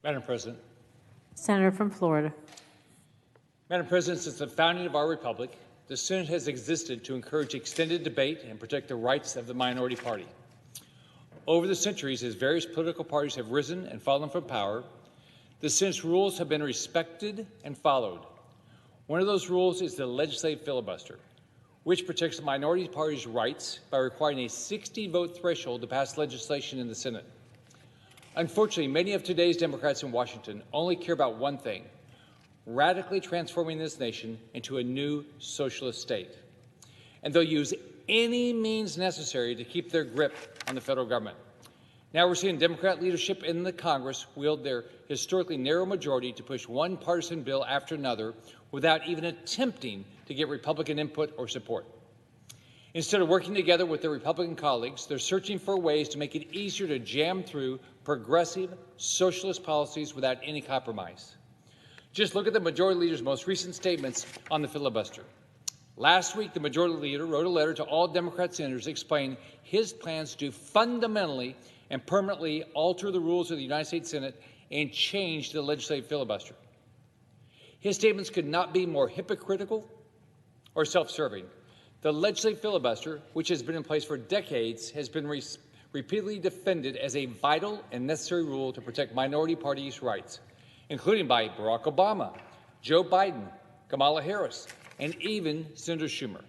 Madam President. Senator from Florida. Madam President, since the founding of our republic, the Senate has existed to encourage extended debate and protect the rights of the minority party. Over the centuries, as various political parties have risen and fallen from power, the Senate's rules have been respected and followed. One of those rules is the legislative filibuster, which protects the minority party's rights by requiring a 60-vote threshold to pass legislation in the Senate. Unfortunately, many of today's Democrats in Washington only care about one thing: radically transforming this nation into a new socialist state. And they'll use any means necessary to keep their grip on the federal government. Now we're seeing Democrat leadership in the Congress wield their historically narrow majority to push one partisan bill after another without even attempting to get Republican input or support. Instead of working together with their Republican colleagues, they're searching for ways to make it easier to jam through progressive socialist policies without any compromise. Just look at the Majority Leader's most recent statements on the filibuster. Last week, the Majority Leader wrote a letter to all Democrat senators explaining his plans to fundamentally and permanently alter the rules of the United States Senate and change the legislative filibuster. His statements could not be more hypocritical or self-serving. The legislative filibuster, which has been in place for decades, has been repeatedly defended as a vital and necessary rule to protect minority parties' rights, including by Barack Obama, Joe Biden, Kamala Harris, and even Senator Schumer.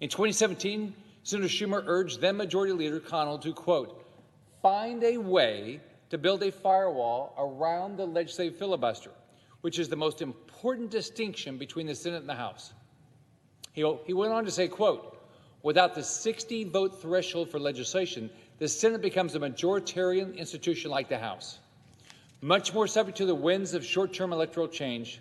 In 2017, Senator Schumer urged then Majority Leader Connell to, quote, find a way to build a firewall around the legislative filibuster, which is the most important distinction between the Senate and the House. He went on to say, quote, without the 60-vote threshold for legislation, the Senate becomes a majoritarian institution like the House, much more subject to the winds of short-term electoral change.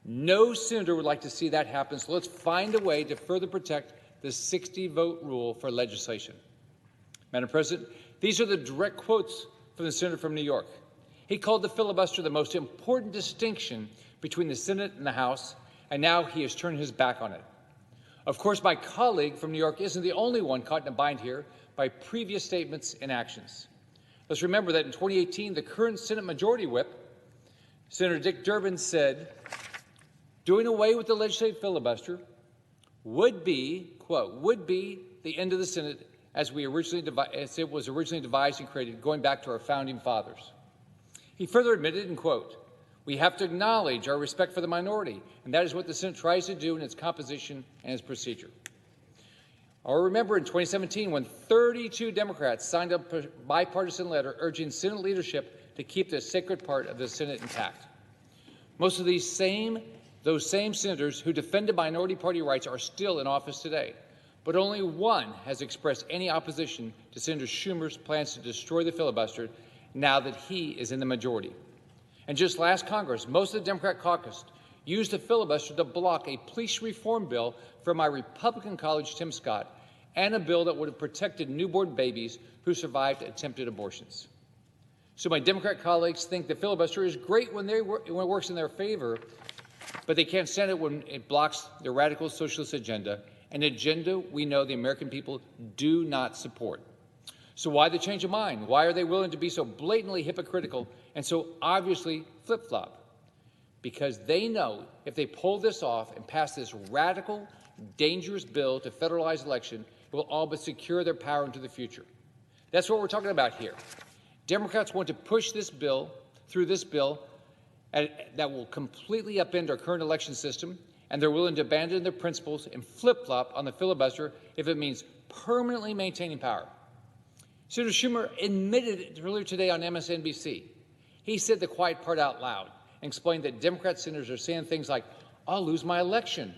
No senator would like to see that happen, so let's find a way to further protect the 60-vote rule for legislation. Madam President, these are the direct quotes from the senator from New York. He called the filibuster the most important distinction between the Senate and the House, and now he has turned his back on it. Of course, my colleague from New York isn't the only one caught in a bind here by previous statements and actions. Let's remember that in 2018, the current Senate Majority Whip, Senator Dick Durbin, said doing away with the legislative filibuster would be, quote, would be the end of the Senate as it was originally devised and created, going back to our founding fathers. He further admitted, and quote, we have to acknowledge our respect for the minority, and that is what the Senate tries to do in its composition and its procedure. I'll remember in 2017 when 32 Democrats signed a bipartisan letter urging Senate leadership to keep the sacred part of the Senate intact. Most of those same senators who defended minority party rights are still in office today, but only one has expressed any opposition to Senator Schumer's plans to destroy the filibuster now that he is in the majority. And just last Congress, most of the Democrat caucus used the filibuster to block a police reform bill from my Republican colleague, Tim Scott, and a bill that would have protected newborn babies who survived attempted abortions. So my Democrat colleagues think the filibuster is great when it works in their favor, but they can't stand it when it blocks their radical socialist agenda, an agenda we know the American people do not support. So why the change of mind? Why are they willing to be so blatantly hypocritical and so obviously flip-flop? Because they know if they pull this off and pass this radical, dangerous bill to federalize election, it will all but secure their power into the future. That's what we're talking about here. Democrats want to push this bill through this bill that will completely upend our current election system, and they're willing to abandon their principles and flip-flop on the filibuster if it means permanently maintaining power. Senator Schumer admitted it earlier today on MSNBC. He said the quiet part out loud and explained that Democrat senators are saying things like, I'll lose my election,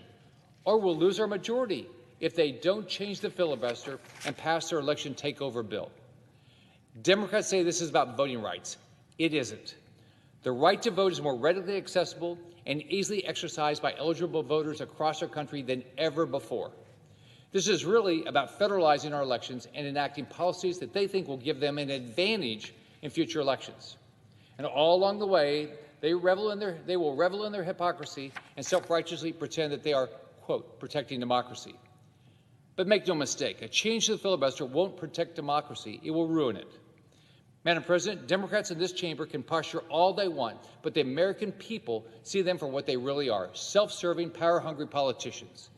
or we'll lose our majority if they don't change the filibuster and pass their election takeover bill. Democrats say this is about voting rights. It isn't. The right to vote is more readily accessible and easily exercised by eligible voters across our country than ever before. This is really about federalizing our elections and enacting policies that they think will give them an advantage in future elections. And all along the way, they will revel in their hypocrisy and self-righteously pretend that they are, quote, protecting democracy. But make no mistake, a change to the filibuster won't protect democracy. It will ruin it. Madam President, Democrats in this chamber can posture all they want, but the American people see them for what they really are, self-serving, power-hungry politicians.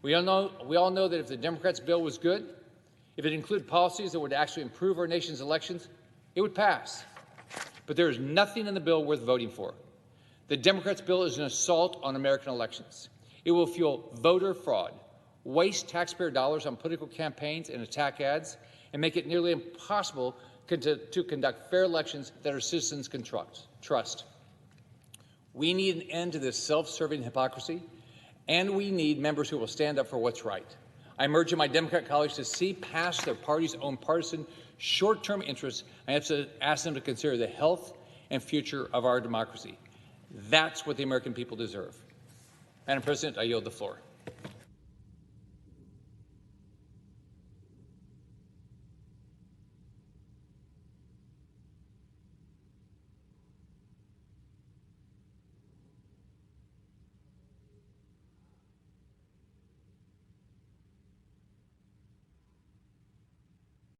We all know that if the Democrats' bill was good, if it included policies that would actually improve our nation's elections, it would pass. But there is nothing in the bill worth voting for. The Democrats' bill is an assault on American elections. It will fuel voter fraud, waste taxpayer dollars on political campaigns and attack ads, and make it nearly impossible to conduct fair elections that our citizens can trust. We need an end to this self-serving hypocrisy, and we need members who will stand up for what's right. I'm urging my Democrat colleagues to see past their party's own partisan short-term interests and have to ask them to consider the health and future of our democracy. That's what the American people deserve. Madam President, I yield the floor.